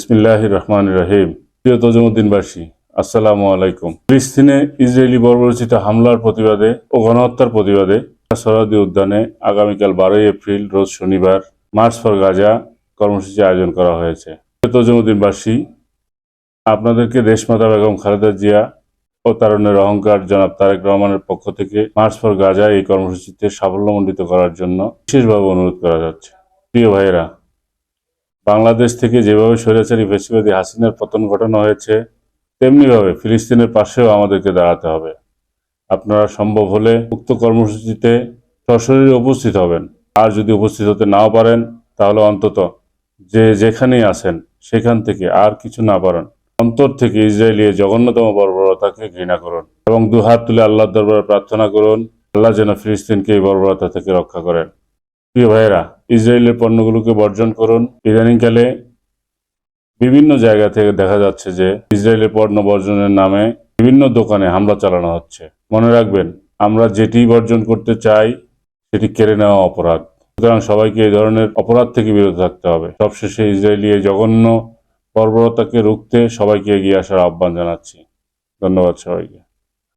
বিসমিল্লাহির রহমানির রহিম। প্রিয় তজুমুদ্দিনবাসী, আসসালামু আলাইকুম। ফিলিস্তিনে ইসরায়েলি বর্বরোচিত হামলার প্রতিবাদে ও গণহত্যার প্রতিবাদে সরহদি উদ্যানে আগামীকাল 12 এপ্রিল রোজ শনিবার মার্চ ফর গাজা কর্মসূচি আয়োজন করা হয়েছে। প্রিয় তজুমুদ্দিনবাসী, আপনাদেরকে দেশমাতা বেগম খালেদা জিয়া ও তারুণ্যের অহংকার জনাব তারেক রহমানের পক্ষ থেকে মার্চ ফর গাজা এই কর্মসূচিতে সাফল্যমণ্ডিত করার জন্য বিশেষভাবে অনুরোধ করা যাচ্ছে। প্রিয় ভাইয়েরা, বাংলাদেশ থেকে যেভাবে স্বৈরাচারী ফ্যাসিবাদী হাসিনার পতন ঘটানো হয়েছে, তেমনিভাবে ফিলিস্তিনের পাশেও আমাদেরকে দাঁড়াতে হবে। আপনারা সম্ভব হলে উক্ত কর্মসূচিতে সশরীরে উপস্থিত হবেন। আর যদি উপস্থিত হতে নাও পারেন, তাহলে অন্তত যেখানেই আছেন সেখান থেকে আর কিছু না পারেন অন্তর থেকে ইসরায়েলের জঘন্যতম বর্বরতাকে ঘৃণা করুন এবং দুহাত তুলে আল্লাহর দরবারে প্রার্থনা করুন, আল্লাহ যেন ফিলিস্তিনকে এই বর্বরতা থেকে রক্ষা করেন। প্রিয় ভাইয়েরা, ইসরায়েলের পণ্যগুলোকে বর্জন করুন। ইদানিংকালে বিভিন্ন জায়গা থেকে দেখা যাচ্ছে যে ইসরায়েলের পণ্য বর্জনের নামে বিভিন্ন দোকানে হামলা চালানো হচ্ছে। মনে রাখবেন, আমরা যেটি বর্জন করতে চাই সেটি কেড়ে নেওয়া অপরাধ। সুতরাং সবাইকে এই ধরনের অপরাধ থেকে বিরত থাকতে হবে। সবশেষে ইসরায়েলি এই জঘন্য বর্বরতাকে রুখতে সবাইকে এগিয়ে আসার আহ্বান জানাচ্ছি। ধন্যবাদ সবাইকে।